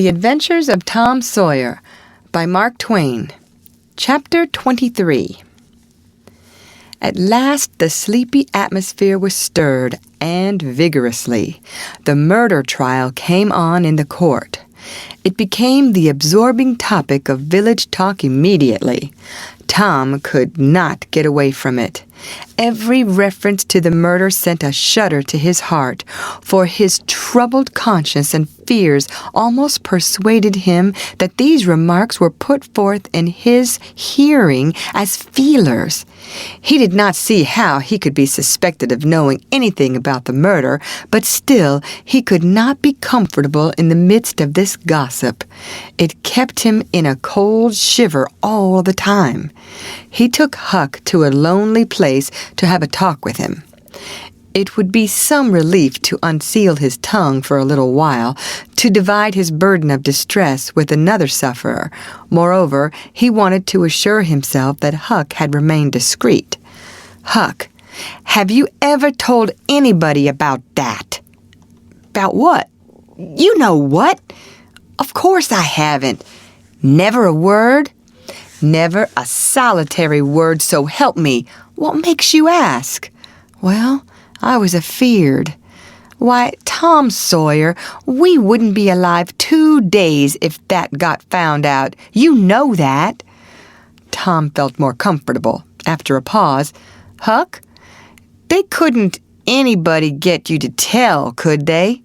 The Adventures of Tom Sawyer by Mark Twain. Chapter 23. At last the sleepy atmosphere was stirred, and vigorously. The murder trial came on in the court. It became the absorbing topic of village talk immediately. Tom could not get away from it. Every reference to the murder sent a shudder to his heart, for his troubled conscience and fears almost persuaded him that these remarks were put forth in his hearing as feelers. He did not see how he could be suspected of knowing anything about the murder, but still he could not be comfortable in the midst of this gossip. It kept him in a cold shiver all the time. He took Huck to a lonely place to have a talk with him. It would be some relief to unseal his tongue for a little while, to divide his burden of distress with another sufferer. Moreover, he wanted to assure himself that Huck had remained discreet. "Huck, have you ever told anybody about that?" "About what?" "You know what." "Of course I haven't." "Never a word?" "Never a solitary word, so help me." "What makes you ask?" "Well, I was afeard." "Why, Tom Sawyer, we wouldn't be alive 2 days if that got found out. You know that." Tom felt more comfortable. After a pause, "Huck, they couldn't anybody get you to tell, could they?"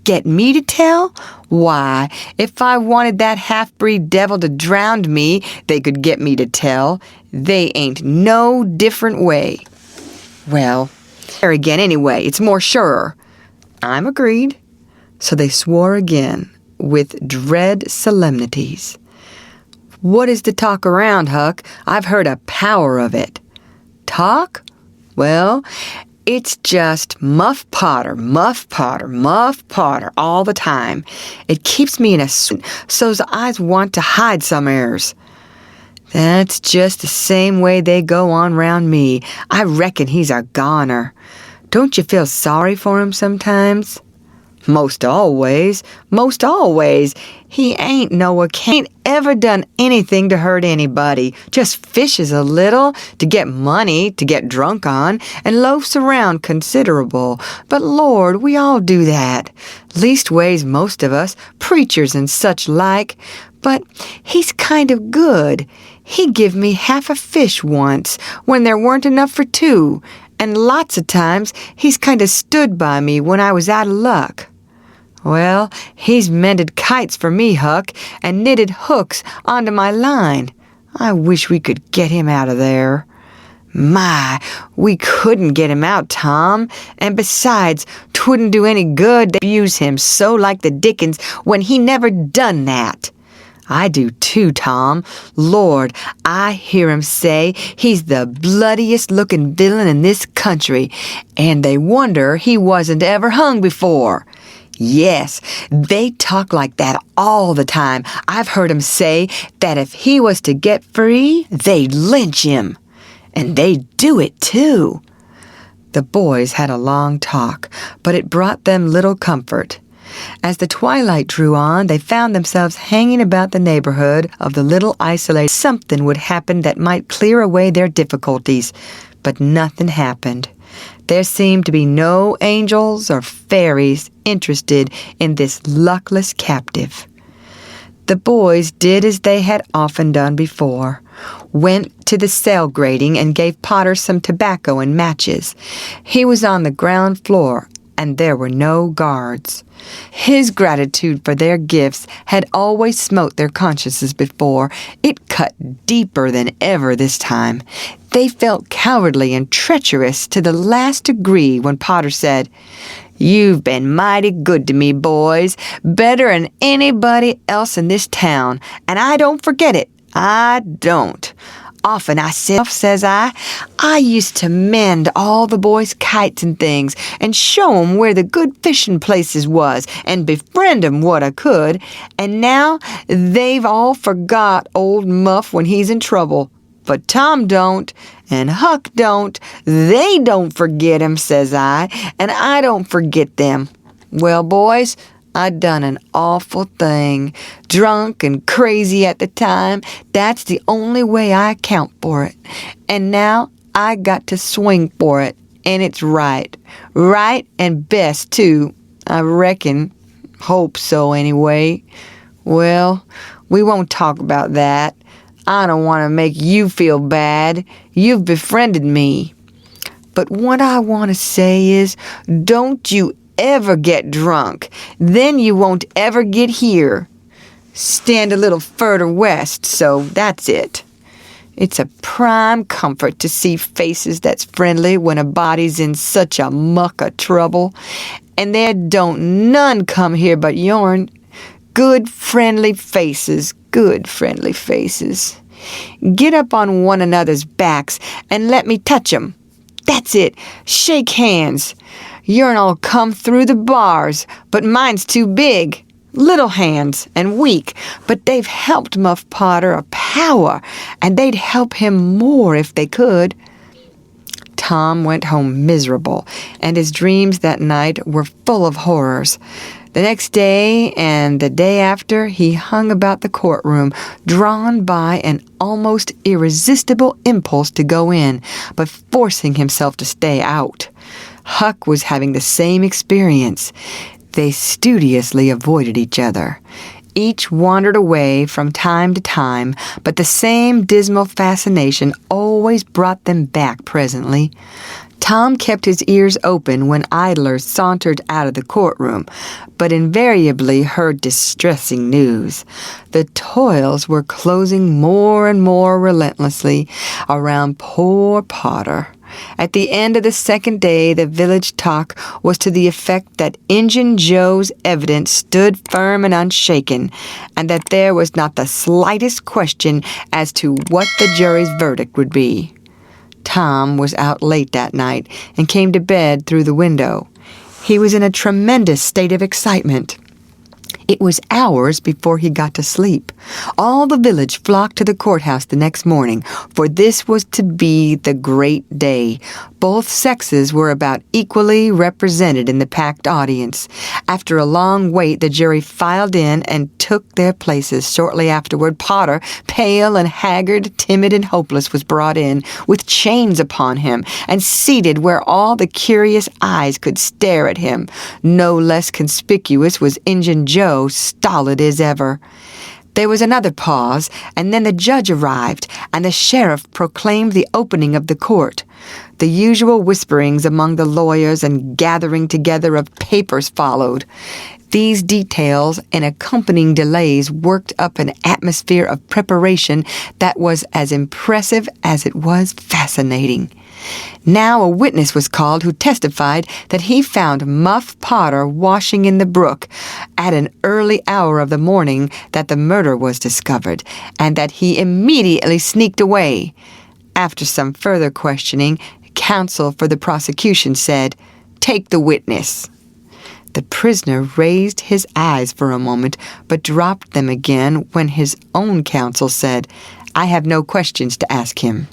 "Get me to tell? Why, if I wanted that half-breed devil to drown me, they could get me to tell. They ain't no different way." "Well, there again anyway, it's more surer." "I'm agreed." So they swore again, with dread solemnities. "What is the talk around, Huck? I've heard a power of it." "Talk? Well, it's just Muff Potter, Muff Potter, Muff Potter all the time. It keeps me in a so's I want to hide somewheres." "That's just the same way they go on round me. I reckon he's a goner. Don't you feel sorry for him sometimes?" "Most always, most always. He ain't ever done anything to hurt anybody. Just fishes a little, to get money, to get drunk on, and loafs around considerable. But Lord, we all do that. Leastways, most of us, preachers and such like. But he's kind of good. He give me half a fish once, when there weren't enough for 2, and lots of times he's kind of stood by me when I was out of luck. Well, he's mended kites for me, Huck, and knitted hooks onto my line. I wish we could get him out of there." "My, we couldn't get him out, Tom. And besides, 'twouldn't do any good to abuse him so like the dickens when he never done that." "I do too, Tom. Lord, I hear 'em say he's the bloodiest-looking villain in this country, and they wonder he wasn't ever hung before." "Yes, they talk like that all the time. I've heard 'em say that if he was to get free, they'd lynch him. And they'd do it, too." The boys had a long talk, but it brought them little comfort. As the twilight drew on, they found themselves hanging about the neighborhood of the little isolated. Something would happen that might clear away their difficulties, but nothing happened. There seemed to be no angels or fairies interested in this luckless captive. The boys did as they had often done before, went to the cell grating and gave Potter some tobacco and matches. He was on the ground floor, and there were no guards. His gratitude for their gifts had always smote their consciences before. It cut deeper than ever this time. They felt cowardly and treacherous to the last degree when Potter said, "You've been mighty good to me, boys, better'n anybody else in this town, and I don't forget it. I don't. Often I says I used to mend all the boys' kites and things, and show 'em where the good fishing places was, and befriend 'em what I could, and now they've all forgot old Muff when he's in trouble. But Tom don't, and Huck don't. They don't forget him, says I, and I don't forget them. Well, boys, I done an awful thing. Drunk and crazy at the time. That's the only way I account for it. And now I got to swing for it. And it's right. Right and best, too. I reckon. Hope so, anyway. Well, we won't talk about that. I don't want to make you feel bad. You've befriended me. But what I want to say is, don't you ever get drunk. Then you won't ever get here. Stand a little further west, so that's it. It's a prime comfort to see faces that's friendly when a body's in such a muck of trouble. And there don't none come here but yourn. Good friendly faces, good friendly faces. Get up on one another's backs and let me touch 'em. That's it. Shake hands. Yourn'll come through the bars, but mine's too big. Little hands and weak, but they've helped Muff Potter a power, and they'd help him more if they could. Tom went home miserable, and his dreams that night were full of horrors. The next day and the day after, he hung about the courtroom, drawn by an almost irresistible impulse to go in, but forcing himself to stay out. Huck was having the same experience. They studiously avoided each other. Each wandered away from time to time, but the same dismal fascination always brought them back presently. Tom kept his ears open when idlers sauntered out of the courtroom, but invariably heard distressing news. The toils were closing more and more relentlessly around poor Potter. At the end of the second day, the village talk was to the effect that Injun Joe's evidence stood firm and unshaken, and that there was not the slightest question as to what the jury's verdict would be. Tom was out late that night and came to bed through the window. He was in a tremendous state of excitement. It was hours before he got to sleep. All the village flocked to the courthouse the next morning, for this was to be the great day. Both sexes were about equally represented in the packed audience. After a long wait, the jury filed in and took their places. Shortly afterward, Potter, pale and haggard, timid and hopeless, was brought in, with chains upon him, and seated where all the curious eyes could stare at him. No less conspicuous was Injun Joe, stolid as ever. There was another pause, and then the judge arrived, and the sheriff proclaimed the opening of the court. The usual whisperings among the lawyers and gathering together of papers followed. These details and accompanying delays worked up an atmosphere of preparation that was as impressive as it was fascinating. Now a witness was called who testified that he found Muff Potter washing in the brook at an early hour of the morning that the murder was discovered, and that he immediately sneaked away. After some further questioning, counsel for the prosecution said, "Take the witness." The prisoner raised his eyes for a moment, but dropped them again when his own counsel said, "I have no questions to ask him."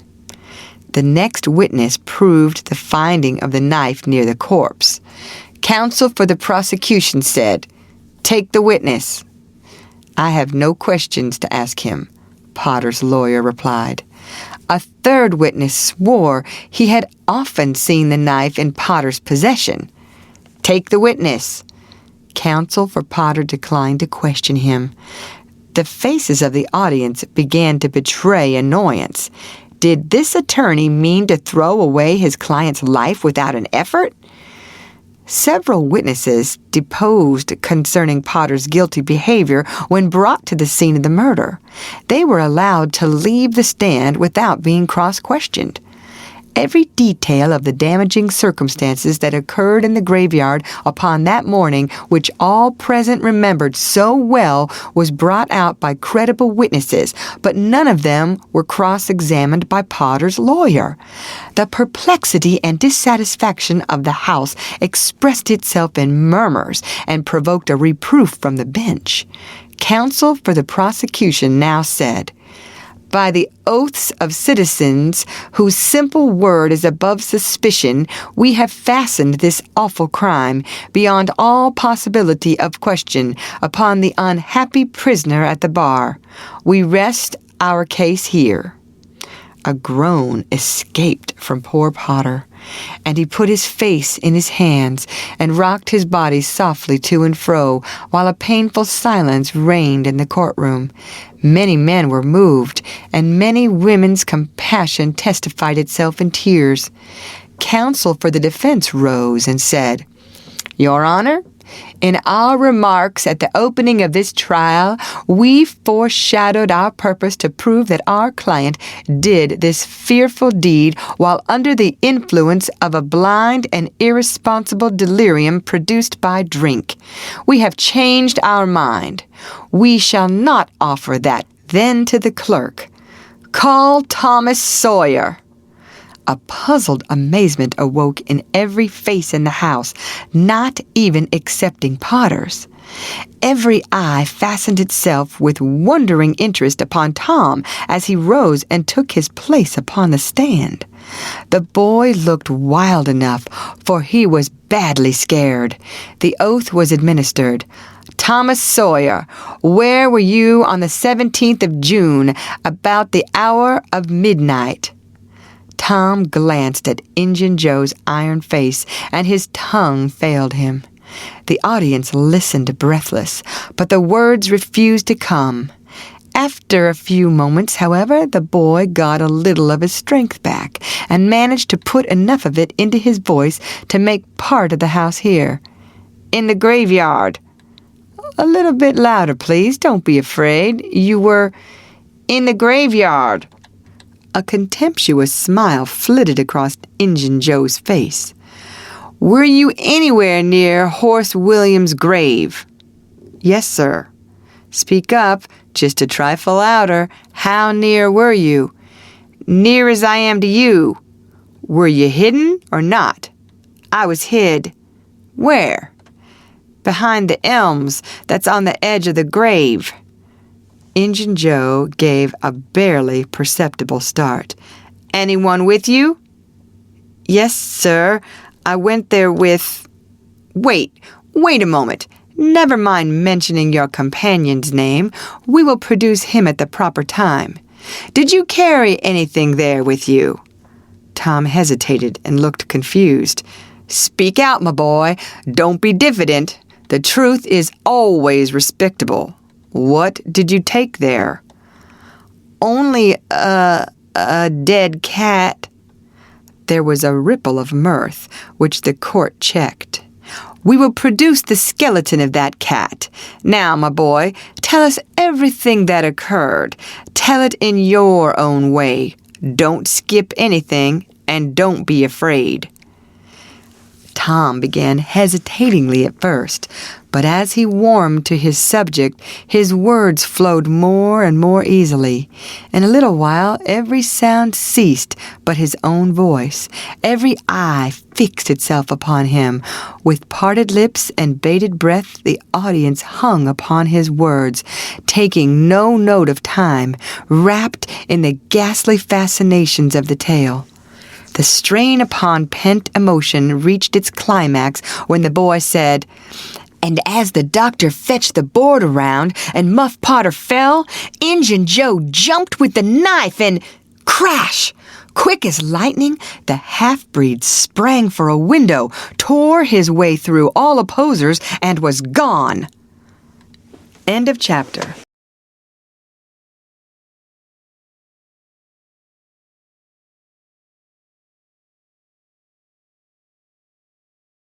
The next witness proved the finding of the knife near the corpse. Counsel for the prosecution said, "Take the witness." "I have no questions to ask him," Potter's lawyer replied. A third witness swore he had often seen the knife in Potter's possession. "Take the witness." Counsel for Potter declined to question him. The faces of the audience began to betray annoyance. Did this attorney mean to throw away his client's life without an effort? Several witnesses deposed concerning Potter's guilty behavior when brought to the scene of the murder. They were allowed to leave the stand without being cross-questioned. Every detail of the damaging circumstances that occurred in the graveyard upon that morning, which all present remembered so well, was brought out by credible witnesses, but none of them were cross-examined by Potter's lawyer. The perplexity and dissatisfaction of the house expressed itself in murmurs and provoked a reproof from the bench. Counsel for the prosecution now said, By the oaths of citizens whose simple word is above suspicion, we have fastened this awful crime, beyond all possibility of question, upon the unhappy prisoner at the bar. We rest our case here." A groan escaped from poor Potter, and he put his face in his hands and rocked his body softly to and fro, while a painful silence reigned in the courtroom. Many men were moved, and many women's compassion testified itself in tears. Counsel for the defense rose and said, "Your Honor, in our remarks at the opening of this trial, we foreshadowed our purpose to prove that our client did this fearful deed while under the influence of a blind and irresponsible delirium produced by drink. We have changed our mind. We shall not offer that then to the clerk. Call Thomas Sawyer." A puzzled amazement awoke in every face in the house, not even excepting Potter's. Every eye fastened itself with wondering interest upon Tom as he rose and took his place upon the stand. The boy looked wild enough, for he was badly scared. The oath was administered. "Thomas Sawyer, where were you on the 17th of June, about the hour of midnight?" Tom glanced at Injun Joe's iron face, and his tongue failed him. The audience listened breathless, but the words refused to come. After a few moments, however, the boy got a little of his strength back, and managed to put enough of it into his voice to make part of the house hear. "In the graveyard." "A little bit louder, please. Don't be afraid. You were—" "In the graveyard." A contemptuous smile flitted across Injun Joe's face. "Were you anywhere near Horse William's grave?" "Yes, sir." "Speak up, just a trifle louder. How near were you?" "Near as I am to you." "Were you hidden or not?" "I was hid." "Where?" "Behind the elms that's on the edge of the grave." Injun Joe gave a barely perceptible start. "Anyone with you?" "Yes, sir. I went there with—" Wait a moment. Never mind mentioning your companion's name. We will produce him at the proper time. Did you carry anything there with you?" Tom hesitated and looked confused. "Speak out, my boy. Don't be diffident. The truth is always respectable. What did you take there?" "Only a dead cat." There was a ripple of mirth, which the court checked. "We will produce the skeleton of that cat. Now, my boy, tell us everything that occurred. Tell it in your own way. Don't skip anything, and don't be afraid." Tom began hesitatingly at first, but as he warmed to his subject, his words flowed more and more easily. In a little while, every sound ceased but his own voice. Every eye fixed itself upon him. With parted lips and bated breath, the audience hung upon his words, taking no note of time, wrapped in the ghastly fascinations of the tale. The strain upon pent emotion reached its climax when the boy said, "And as the doctor fetched the board around and Muff Potter fell, Injun Joe jumped with the knife and crash! Quick as lightning, the half-breed sprang for a window, tore his way through all opposers, and was gone." End of chapter.